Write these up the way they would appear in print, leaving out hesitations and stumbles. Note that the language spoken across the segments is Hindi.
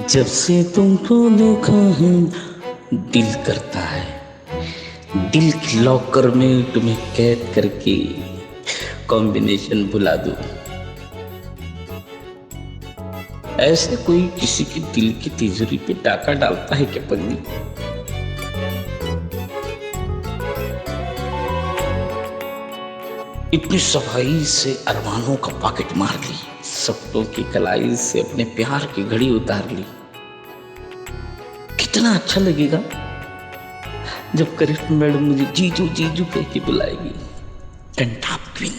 जब से तुमको देखा है दिल करता है दिल के लॉकर में तुम्हें कैद करके कॉम्बिनेशन भुला दूं। ऐसे कोई किसी के दिल की तिजोरी पे डाका डालता है क्या पगली? इतनी सफाई से अरमानों का पॉकेट मार ली, सपनों की कलाई से अपने प्यार की घड़ी उतार ली। कितना अच्छा लगेगा जब करिश्मा मैडम मुझे जीजू जीजू कह के बुलाएगी। टंटाप क्वीन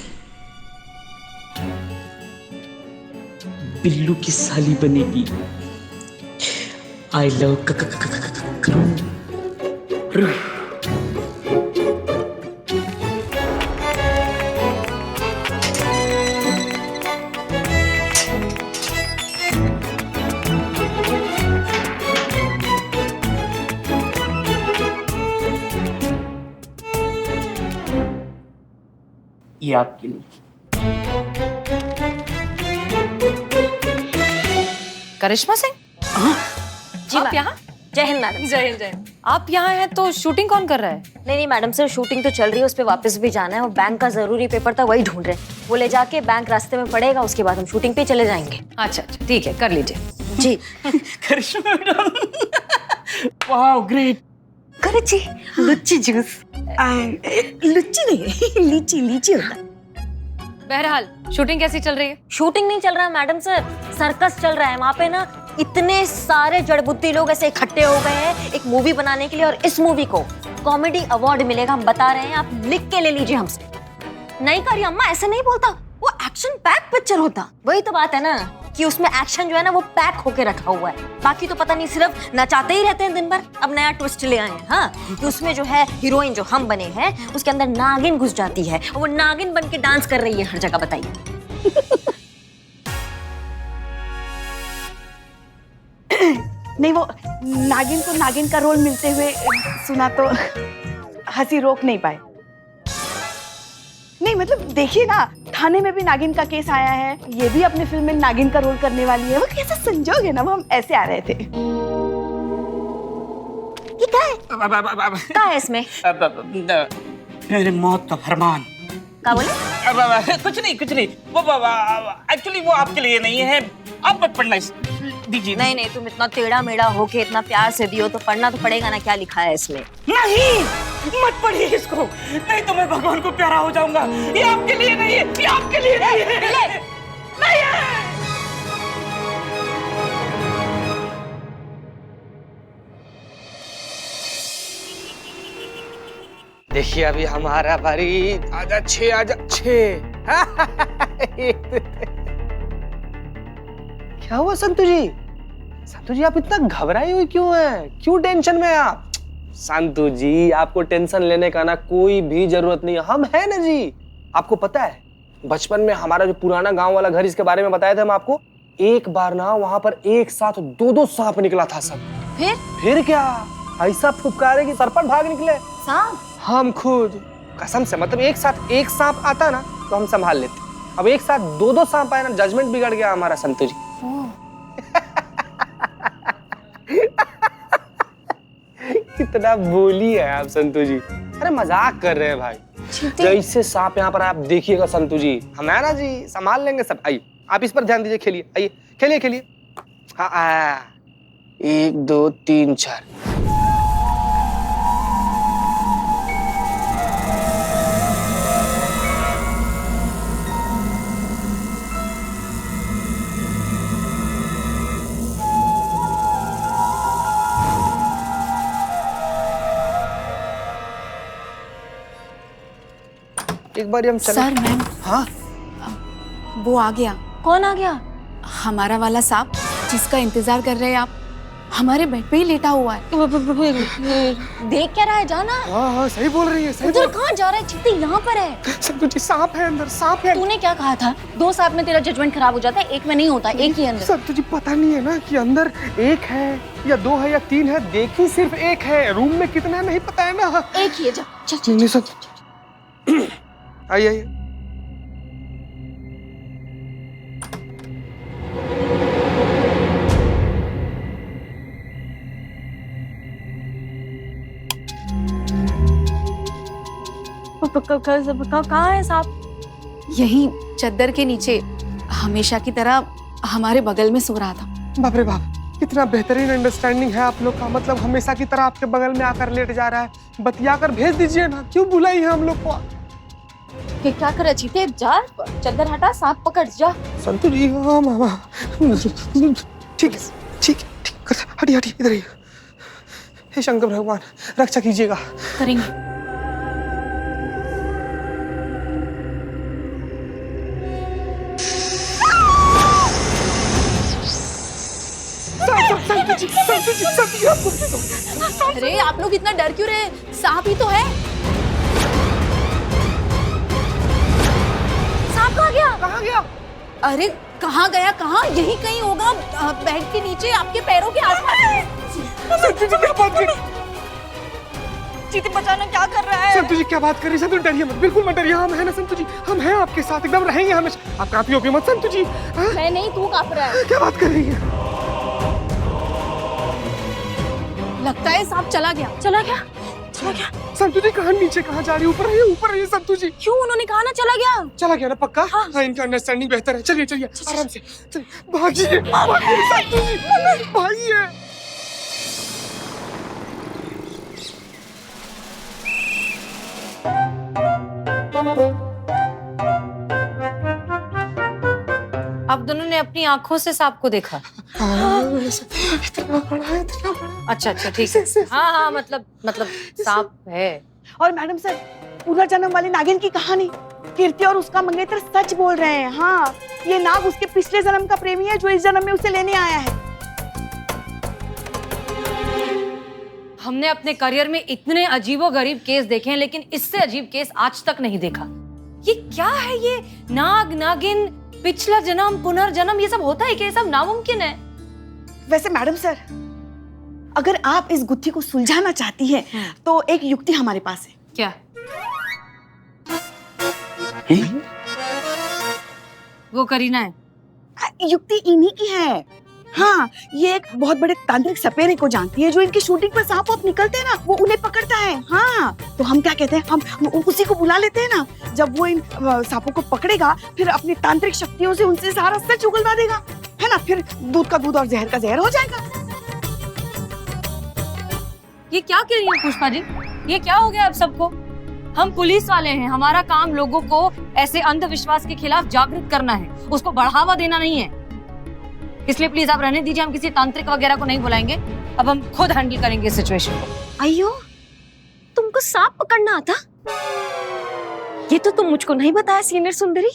बिल्लू की साली बनेगी। आई लव ये आपके लिए। करिश्मा सिंह? जी आप यहाँ? जय हिंद मैडम। जय हिंद, जय हिंद। आप यहाँ हैं तो शूटिंग कौन कर रहा है? नहीं मैडम सर, शूटिंग तो चल रही है, उस पे वापस भी जाना है और बैंक का जरूरी पेपर था वही ढूंढ रहे हैं। वो ले जाके बैंक रास्ते में पड़ेगा, उसके बाद हम शूटिंग पे चले जाएंगे। अच्छा अच्छा ठीक है, कर लीजिए। जी। करिश्मा मैडम वाओ ग्रेट। जी लुच्ची जूस। लुच्ची नहीं लीची लीची होता है। बहरहाल शूटिंग कैसी चल रही है? शूटिंग नहीं चल रहा है मैडम सर, सर्कस चल रहा है। वहाँ पे ना इतने सारे जड़बुद्धि लोग ऐसे इकट्ठे हो गए हैं एक मूवी बनाने के लिए, और इस मूवी को कॉमेडी अवार्ड मिलेगा, हम बता रहे हैं, आप लिख के ले लीजिए हमसे। नहीं करिए अम्मा, ऐसे नहीं बोलता, वो एक्शन पैक पिक्चर होता। वही तो बात है ना कि उसमें एक्शन जो है ना वो पैक होके रखा हुआ है। बाकी तो पता नहीं, सिर्फ नचाते ही रहते हैं दिन भर। अब नया ट्विस्ट ले आए हैं हाँ, कि उसमें जो है हीरोइन जो हम बने हैं उसके अंदर नागिन घुस जाती है और वो नागिन बन के डांस कर रही है हर जगह। बताइए। नहीं, वो नागिन को नागिन का रोल मिलते हुए सुना तो हंसी रोक नहीं पाए। नहीं मतलब देखिए ना, थाने में भी नागिन का केस आया है, ये भी अपने फिल्म में नागिन का रोल करने वाली है। वो कैसे संजोग है ना, वो हम ऐसे आ रहे थे। ये क्या है? क्या है इसमें? मेरे मौत का फरमान। क्या बोले? कुछ नहीं वो एक्चुअली वो आपके लिए नहीं है, आप मत पढ़ना इस दीजिए। नहीं तुम इतना टेढ़ा मेढ़ा होके इतना प्यार से दियो तो पढ़ना तो पड़ेगा ना, क्या लिखा है इसमें। नहीं मत पढ़िए इसको, नहीं तो मैं भगवान को प्यारा हो जाऊंगा। ये आपके लिए नहीं है, ये आपके लिए नहीं है। नहीं है। देखिए अभी हमारा बारी। आजा छे। क्या हुआ संतु जी? संतु जी आप इतना घबराई हुई क्यों हैं? क्यों टेंशन में आप? संतु जी आपको टेंशन लेने का ना कोई भी जरूरत नहीं है, हम हैं ना जी। आपको पता है बचपन में हमारा जो पुराना गांव वाला घर, इसके बारे में बताया था हम आपको। एक बार ना वहां पर एक साथ दो सांप निकला था सब। फिर क्या ऐसा फुफकारे कि सर पर भाग निकले सांप। हम खुद कसम से, मतलब एक साथ एक सांप आता ना तो हम संभाल लेते। अब एक साथ दो सांप आए ना, जजमेंट बिगड़ गया हमारा संतु जी। कितना बोली है आप संतु जी। अरे मजाक कर रहे हैं भाई। जैसे सांप यहाँ पर आप देखिएगा संतु जी, हम है ना जी, संभाल लेंगे सब। आइए आप इस पर ध्यान दीजिए, खेलिए, आइए खेलिए। हाँ 1 2 3 4। एक बार हम सर मैम। हाँ वो आ गया। कौन आ गया? हमारा वाला सांप जिसका इंतजार कर रहे हैं आप, हमारे बेड पे ही लेटा हुआ है। देख क्या रहा है? जाना। हाँ सही बोल रही है, सही उधर कहाँ जा रहा है? चित्ती यहाँ पर है। संतु जी सांप है अंदर, सांप है। तूने क्या कहा था? 2 सांप में तेरा जजमेंट खराब हो जाता है, एक में नहीं होता, एक ही अंदर। संतु जी पता नहीं है ना कि अंदर 1 है या 2 है या 3 है, देखी सिर्फ 1 है, रूम में कितना है नहीं पता है ना। एक ही है। चल आइए कहाँ है सांप? यही चद्दर के नीचे हमेशा की तरह हमारे बगल में सो रहा था। बाप रे बाप, कितना बेहतरीन अंडरस्टैंडिंग है आप लोग का। मतलब हमेशा की तरह आपके बगल में आकर लेट जा रहा है। बतिया कर भेज दीजिए ना, क्यों बुलाई है हम लोग को? कि क्या करे जीते, जा चद्दर हटा, सांप पकड़ जा। संतु जी, हाँ मामा, ठीक है ठीक है, हटी हटी, इधर ही। हे शंकर भगवान, रक्षा कीजिएगा। करेंगे। अरे आप लोग इतना डर क्यों रहे? सांप ही तो है। सांप कहाँ गया? कहाँ गया? अरे कहाँ गया, कहाँ? यही कहीं होगा, बेड के नीचे, आपके पैरों के आसपास। संतु जी क्या बात कर, चीती बचाना क्या कर रहा है? संतु जी क्या बात कर रही है? संतु डरिए मत, बिल्कुल मत डरिए, हम हैं ना संतु जी, हम हैं आपके साथ, एकदम रहेंगे हमेशा। आप काफी होगी मत संतु जी। हाँ? मैं नहीं, तू कांप रहा है। क्या बात कर रही है? लगता है सांप चला गया। चला गया? चला गया? संतु जी कहाँ, नीचे कहाँ जा रही है? ऊपर रहिए, ऊपर रहिए संतु जी। क्यों? उन्होंने कहा ना चला गया। चला गया ना पक्का? हाँ, इनका अंडरस्टैंडिंग बेहतर है। चलिए चलिए आराम से, चलिए भागिए भागिए संतु जी, भागिए। आप दोनों ने अपनी आंखों से सांप को देखा? इतना बड़ा है, इतना बड़ा। अच्छा अच्छा, ठीक है। हाँ हाँ, मतलब सांप है। और मैडम सर, पुनर्जन्म वाली नागिन की कहानी, कीर्ति और उसका मंगेतर सच बोल रहे हैं। हाँ, ये नाग उसके पिछले जन्म का प्रेमी है जो इस जन्म में उसे लेने आया है। हमने अपने करियर में इतने अजीबोगरीब केस देखे हैं, लेकिन इससे अजीब केस आज तक नहीं देखा। ये क्या है? ये नाग, नागिन, पिछला जन्म, पुनर्जन्म, ये सब होता है क्या? ये सब नामुमकिन है। वैसे मैडम सर, अगर आप इस गुत्थी को सुलझाना चाहती हैं, तो एक युक्ति हमारे पास है। क्या? वो करीना है। युक्ति इन्हीं की है। हाँ, ये एक बहुत बड़े तांत्रिक सपेरे को जानती है जो इनकी शूटिंग पर सांप वाप निकलते हैं ना, वो उन्हें पकड़ता है। हाँ, तो हम क्या कहते हैं, हम उसी को बुला लेते हैं ना। जब वो इन सांपों को पकड़ेगा, फिर अपनी तांत्रिक शक्तियों से उनसे सारा सच उगलवा देगा, है ना? फिर दूध का दूध और जहर का जहर हो जाएगा। ये क्या कह रही है पुष्पा जी? ये क्या हो गया अब सबको? हम पुलिस वाले हैं, हमारा काम लोगों को ऐसे अंधविश्वास के खिलाफ जागृत करना है, उसको बढ़ावा देना नहीं है। इसलिए प्लीज आप रहने दीजिए, हम किसी तांत्रिक वगैरह को नहीं बुलाएंगे। अब हम खुद हैंडल करेंगे इस सिचुएशन को। अयो, तुमको सांप पकड़ना आता? ये तो तुम मुझको नहीं बताया सीनियर सुंदरी।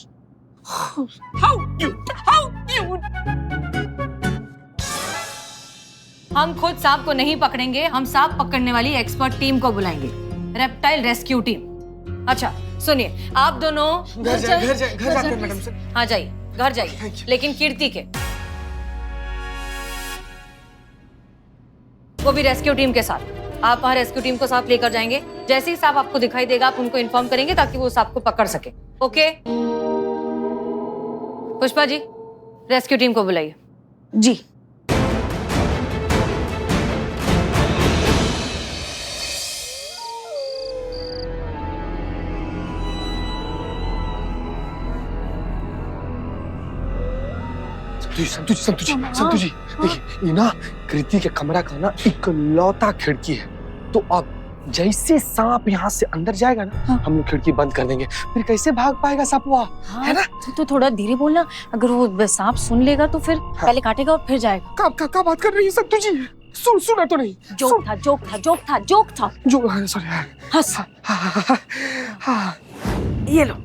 हम खुद सांप को नहीं पकड़ेंगे, हम सांप पकड़ने वाली एक्सपर्ट टीम को बुलाएंगे, रेप्टाइल रेस्क्यू टीम। अच्छा सुनिए, आप दोनों घर जाते हैं मैडम सर। हाँ जाइए, घर जाइए, लेकिन कीर्ति के, वो भी रेस्क्यू टीम के साथ। आप वहाँ रेस्क्यू टीम को सांप लेकर जाएंगे। जैसे ही सांप आपको दिखाई देगा, आप उनको इन्फॉर्म करेंगे ताकि वो सांप को पकड़ सके। Okay? Pushpa ji, rescue team को बुलाइए। जी। संतु जी, देखिए, ये ना कृति के कमरा का ना इकलौता खिड़की है। तो अब जैसे सांप यहाँ से अंदर जाएगा ना, हम लोग खिड़की बंद कर देंगे, फिर कैसे भाग पाएगा सांप वहाँ? हाँ, है ना? तो थोड़ा धीरे बोलना, अगर वो सांप सुन लेगा तो फिर पहले काटेगा और फिर जाएगा। क्या बात कर रही है संतु जी? सुना तो नहीं? जोक था। जो सॉरी, हंस। हाँ, ये लो।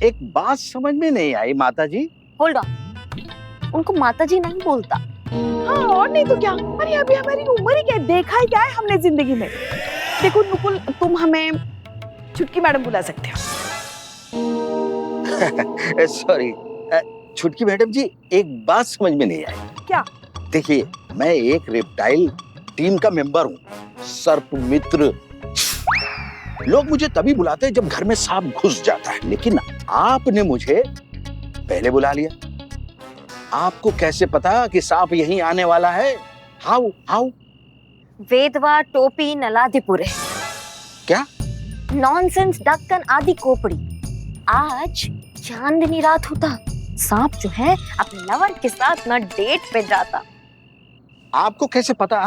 एक बात समझ में नहीं आई माता जी। होल्ड ऑन, उनको माता जी नहीं बोलता। हाँ, और नहीं तो क्या। अरे अभी हमारी उम्र ही क्या है, देखा ही क्या है हमने जिंदगी में। देखो नुकुल, तुम हमें छुटकी मैडम बुला सकते हो। सॉरी छुटकी मैडम जी, एक बात समझ में नहीं आई। क्या? देखिए, मैं एक रेप्टाइल टीम का मेंबर हूँ, सर्प मित्र। लोग मुझे तभी बुलाते हैं जब घर में सांप घुस जाता है, लेकिन आपने मुझे पहले बुला लिया। आपको कैसे पता कि सांप यहीं आने वाला है? हाउ हाउ वेदवा टोपी नलादिपुरे। क्या? नॉनसेंस डक्कन आदि कोपड़ी। आज चांदनी रात होता, सांप जो है अपने लवर के साथ ना डेट पे जाता। आपको कैसे पता?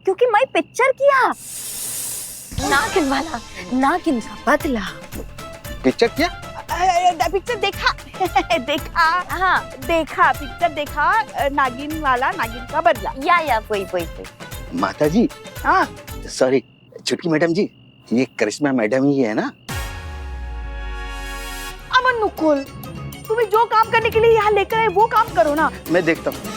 क्योंकि मैं पिक्चर किया, नागिन वाला, नागिन का बदला। पिक्चर क्या? पिक्चर देखा देखा हाँ देखा पिक्चर देखा, नागिन वाला, नागिन का बदला। या वही। माता जी, हाँ सॉरी छुटकी मैडम जी, ये करिश्मा मैडम ही है ना? अमन मुकुल, तुम्हें जो काम करने के लिए यहाँ लेकर आए वो काम करो ना। मैं देखता हूँ।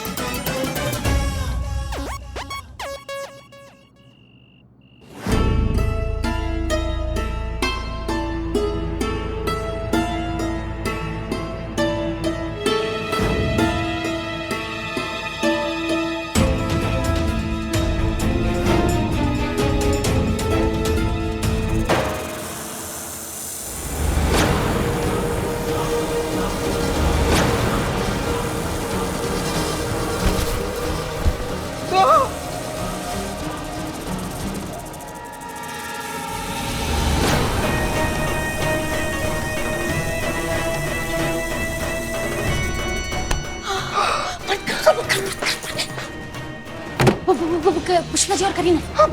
पुष्पा जी और करीना।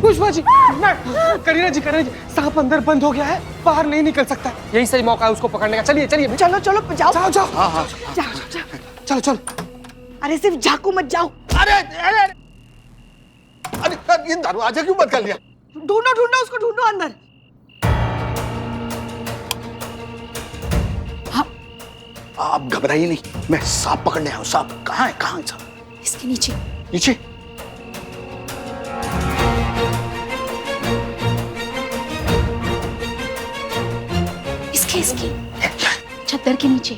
पुष्पा जी, करीना जी, सांप अंदर बंद हो गया है, बाहर नहीं निकल सकता। यही सही मौका है उसको पकड़ने का। चलिए चलो चलो जाओ जाओ जाओ। हाँ हाँ जाओ। चलो। अरे सिर्फ झाकू मत जाओ। अरे अरे अरे ये दरवाजा क्यों बंद कर लिया? ढूंढो उसको, ढूंढो अंदर। आप घबराइए नहीं, मैं सांप पकड़ने आया हूँ। सांप कहाँ है सांप? इसके नीचे। नीचे? इसके चद्दर के नीचे।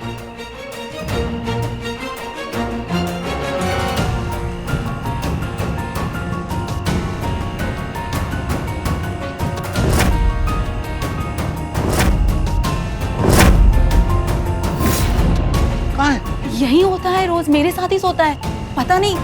कहाँ है? यही होता है रोज, मेरे साथ ही सोता है, पता नहीं।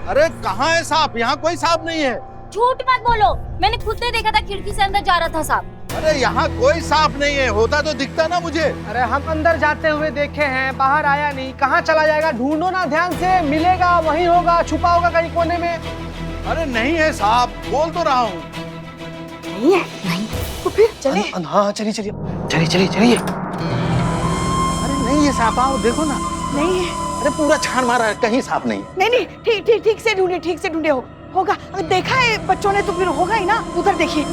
अरे कहाँ है सांप? यहाँ कोई सांप नहीं है। झूठ मत बोलो, मैंने खुद ने देखा था, खिड़की से अंदर जा रहा था सांप। अरे यहाँ कोई सांप नहीं है, होता तो दिखता ना मुझे। अरे हम अंदर जाते हुए देखे हैं, बाहर आया नहीं। कहाँ चला जाएगा? ढूंढो ना ध्यान से, मिलेगा, वहीं होगा, छुपा होगा कहीं कोने में। अरे नहीं है सांप, बोल तो रहा हूँ। नहीं है? नहीं तो फिर चले। हाँ चलिए। अरे नहीं है सांप, आओ देखो ना। नहीं है। अरे पूरा छान मारा है, कहीं सांप नहीं। नहीं ठीक से ढूंढे होगा। अगर देखा है बच्चों ने तो फिर होगा ही ना। उधर देखिए।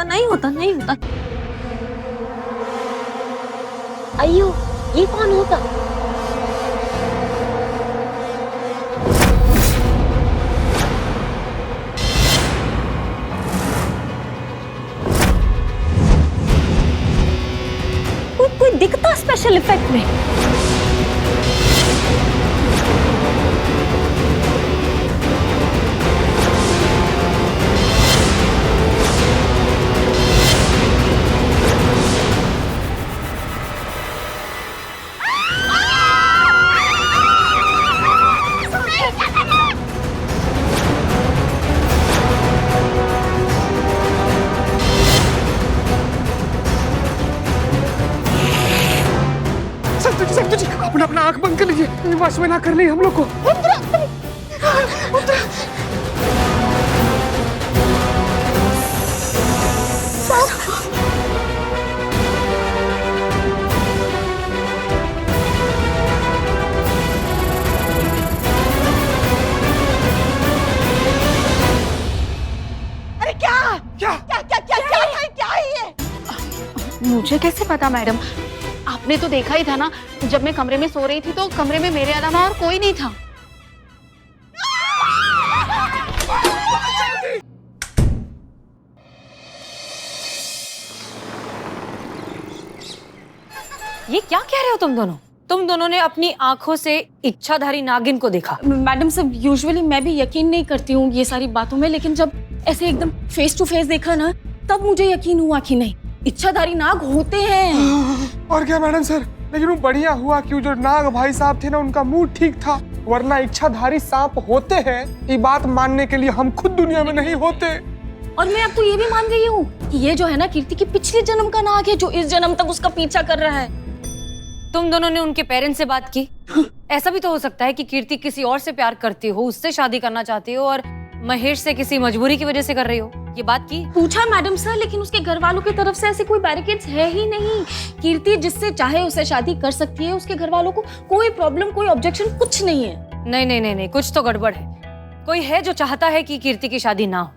नहीं, उधर नहीं होता। अयो, ये कौन होता? कोई दिखता स्पेशल इफेक्ट में। संतु जी, अपना आंख बंद कर लीजिए, वश में ना कर ली हम लोग को। अरे क्या है ये? मुझे कैसे पता मैडम? आपने तो देखा ही था ना, जब मैं कमरे में सो रही थी तो कमरे में मेरे अलावा और कोई नहीं था। ये क्या कह रहे हो तुम दोनों? तुम दोनों ने अपनी आंखों से इच्छाधारी नागिन को देखा? मैडम साहब, यूजुअली मैं भी यकीन नहीं करती हूँ ये सारी बातों में, लेकिन जब ऐसे एकदम फेस टू फेस देखा ना, तब मुझे यकीन हुआ कि नहीं, इच्छाधारी नाग होते हैं। और क्या मैडम सर, लेकिन वो बढ़िया हुआ कि जो नाग भाई साहब थे ना, उनका मूड ठीक था, वरना इच्छाधारी सांप होते हैं ये बात मानने के लिए हम खुद दुनिया में नहीं होते। और मैं आपको ये भी मान रही हूँ कि ये जो है ना कीर्ति की पिछले जन्म का नाग है, जो इस जन्म तक उसका पीछा कर रहा है। तुम दोनों ने उनके पेरेंट्स से बात की? ऐसा भी तो हो सकता है कि कीर्ति किसी और से प्यार करती हो, उससे शादी करना चाहती हो और महेश से किसी मजबूरी की वजह से कर रही हो। ये बात की? पूछा मैडम सर, लेकिन उसके घर वालों की तरफ से ऐसे कोई बैरिकेड्स है ही नहीं। कीर्ति जिससे चाहे उससे शादी कर सकती है, उसके घर वालों को कोई प्रॉब्लम, कोई ऑब्जेक्शन कुछ नहीं है। नहीं नहीं नहीं नहीं, कुछ तो गड़बड़ है। कोई है जो चाहता है कि कीर्ति की शादी ना हो।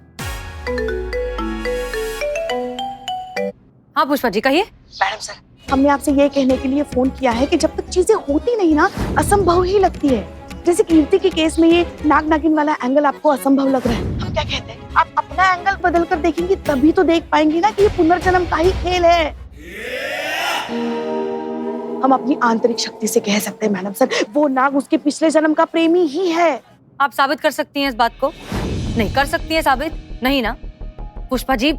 हाँ पुष्पा जी कहिए। मैडम सर, हमने आपसे ये कहने के लिए फोन किया है कि जब तक चीजें होती नहीं ना, असंभव ही लगती है। जैसे कीर्ति के केस में ये नाग नागिन वाला एंगल आपको असंभव लग रहा है, हम क्या कहते हैं, आप अपना एंगल बदल कर देखेंगी तभी तो देख पाएंगी ना कि ये पुनर्जन्म का ही खेल है। हम अपनी आंतरिक शक्ति से कह सकते हैं मैडम सर, वो नाग उसके पिछले जन्म का प्रेमी ही है। आप साबित कर सकती हैं इस बात को? नहीं कर सकती हैं साबित? नहीं ना पुष्पा जी,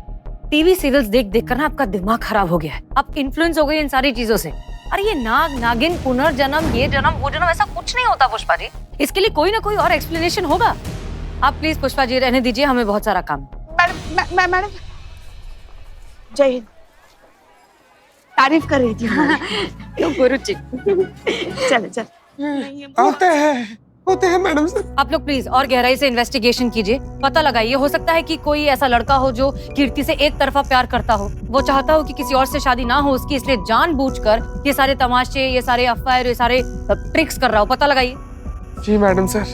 टीवी सीरियल्स देख देख कर ना आपका दिमाग खराब हो गया है। आप इन्फ्लुएंस हो गए इन सारी चीजों से। अरे ये नाग नागिन, पुनर्जन्म, ये जन्म वो जन्म, ऐसा कुछ नहीं होता पुष्पा जी। इसके लिए कोई ना कोई और एक्सप्लेनेशन होगा। आप प्लीज पुष्पा जी रहने दीजिए, हमें बहुत सारा काम। मैडम जय हिंद। तारीफ कर रही थी गुरुजी। चलो चल होते हैं मैडम सर। आप लोग प्लीज और गहराई से इन्वेस्टिगेशन कीजिए, पता लगाइए। हो सकता है कि कोई ऐसा लड़का हो जो कीर्ति से एक तरफा प्यार करता हो, वो चाहता हो कि किसी और से शादी ना हो उसकी, इसलिए जानबूझकर ये सारे तमाशे, ये सारे अफवाह, ये सारे ट्रिक्स कर रहा हो। पता लगाइए। जी मैडम सर।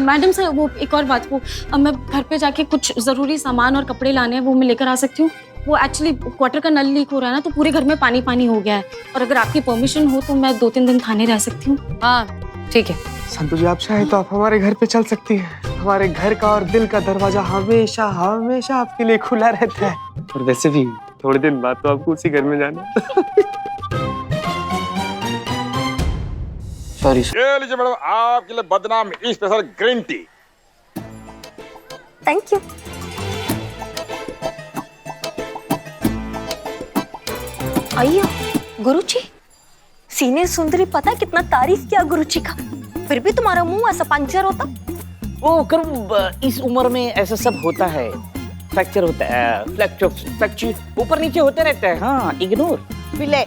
मैडम सर, वो एक और बात, वो अब मैं घर पे जाके कुछ जरूरी सामान और कपड़े लाने हैं, वो मैं लेकर आ सकती हूँ? वो एक्चुअली क्वार्टर का नल लीक हो रहा है ना, तो पूरे घर में पानी पानी हो गया है, और अगर आपकी परमिशन हो तो मैं 2-3 दिन थाने रह सकती हूँ। हाँ ठीक है। संतु जी, आप चाहे तो आप हमारे घर पे चल सकती हैं। हमारे घर का और दिल का दरवाजा हमेशा हमेशा आपके लिए खुला रहता है। और वैसे भी थोड़े दिन बाद तो आपको उसी घर में जाना। सॉरी। ये लीजिए मैडम, आपके लिए बदनाम special green tea. Thank you. आइए गुरुजी, सीने सुंदरी, पता है कितना तारीफ किया गुरुजी का, फिर भी तुम्हारा मुंह ऐसा पंचर होता। वो करूँ, इस उम्र में ऐसा सब होता है, फ्रैक्चर होता है, फ्रैक्चर ऊपर नीचे होते रहते हैं। हाँ, इग्नोर। विले,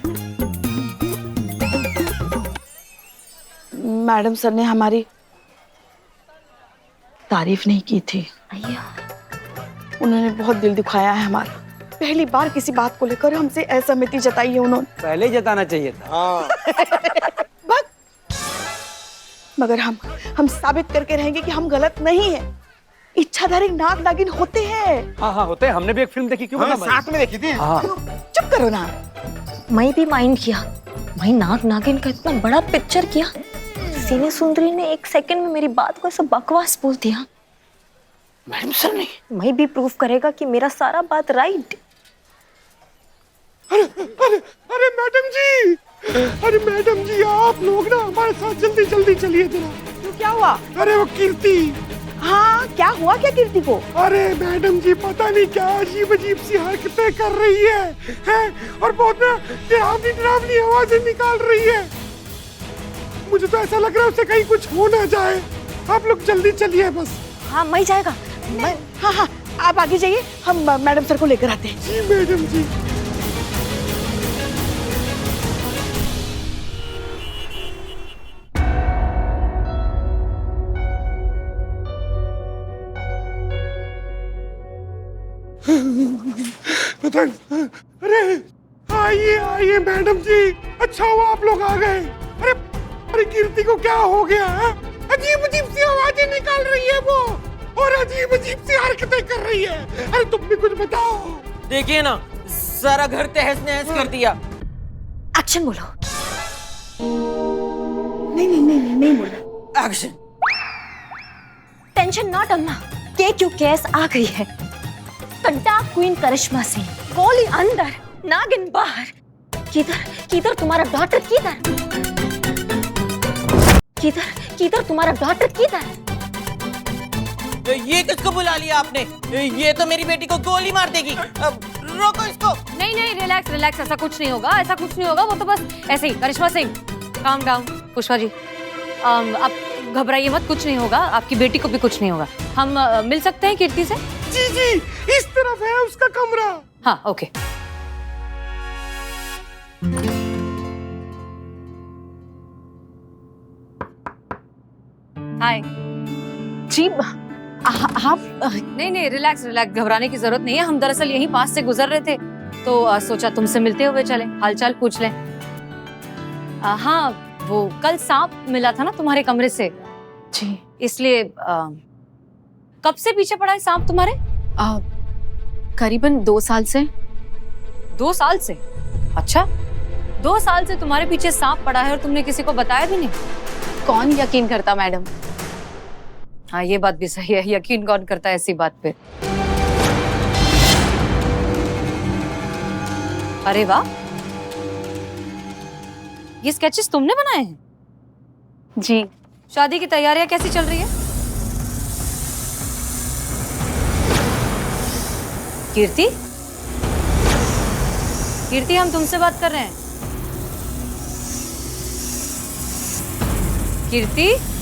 मैडम सर ने हमारी तारीफ नहीं की थी। उन्होंने बहुत दिल दुखाया है हमारा। पहली बार किसी बात को लेकर हमसे असहमति जताई है उन्होंने। पहले जताना चाहिए था। मगर हम साबित करके रहेंगे कि हम गलत नहीं है। इच्छाधारी नाग नागिन होते हैं। हाँ होते हैं। हमने भी एक फिल्म देखी, क्यों साथ में देखी थी। हाँ। चुप करो ना। मैं भी माइंड किया, भाई नाग नागिन का इतना बड़ा पिक्चर किया, सीने सुंदरी ने 1 सेकंड में मेरी बात को ऐसा बकवास बोल दिया। मैडम सर ने? मैं भी प्रूफ करेगा कि मेरा सारा बात राइट। अरे मैडम जी, आप लोग ना हमारे साथ जल्दी जल्दी चलिए जरा। तो क्या हुआ? अरे वो कीर्ति। हाँ, क्या हुआ क्या कीर्ति को? अरे मैडम जी, पता नहीं क्या अजीब अजीब सी हरकतें कर रही है? और बहुत ना डरावनी आवाजें निकाल रही है। मुझे तो ऐसा लग रहा है उसे कहीं कुछ हो ना जाए। आप लोग जल्दी चलिए बस। हाँ मैं जाएगा। हाँ, आप आगे जाइए, हम मैडम सर को लेकर आते हैं। जी मैडम जी। अरे आइए मैडम जी, अच्छा हुआ आप लोग आ गए। अरे कीर्ति को क्या हो गया है? अजीब अजीब सी आवाजें निकाल रही है वो, और अजीब अजीब सी हरकतें कर रही है। अरे तुम भी कुछ बताओ। देखिए ना, सारा घर तहस नहस कर दिया। एक्शन बोलो। नहीं बोलो। एक्शन। टेंशन नॉट अम्मा, KQ केस आ गई है। तो डार्क क्वीन करिश्मा सिंह गोली अंदर, नागिन बाहर। किधर किधर तुम्हारा डॉटर किधर? किधर किधर तुम्हारा डॉटर किधर? ये किसको बुला लिया आपने? ये तो मेरी बेटी को गोली मार देगी। अब रोको इसको। नहीं नहीं, रिलैक्स रिलैक्स, ऐसा कुछ नहीं होगा, ऐसा कुछ नहीं होगा। वो तो बस ऐसे ही। करिश्मा सिंह, काम डाउन। पुष्पा जी, आप घबराइए मत, कुछ नहीं होगा, आपकी बेटी को भी कुछ नहीं होगा। हम मिल सकते हैं कीर्ति से? जी जी, इस तरफ है उसका कमरा। हाँ, ओके। हाय जी आप नहीं नहीं, रिलैक्स रिलैक्स, घबराने की जरूरत नहीं है। हम दरअसल यहीं पास से गुजर रहे थे तो सोचा तुमसे मिलते हुए चले, हालचाल पूछ लें। हाँ, वो कल सांप मिला था ना तुम्हारे कमरे से जी। इसलिए कब से पीछे पड़ा है सांप तुम्हारे? करीबन 2 साल से। 2 साल से? अच्छा, 2 साल से तुम्हारे पीछे सांप पड़ा है और तुमने किसी को बताया भी नहीं? कौन यकीन करता मैडम? हाँ, ये बात भी सही है, यकीन कौन करता है ऐसी बात पे। अरे वाह, ये स्केचेस तुमने बनाए हैं? जी। शादी की तैयारियां कैसी चल रही है? कीर्ति, कीर्ति, हम तुमसे बात कर रहे हैं। कीर्ति।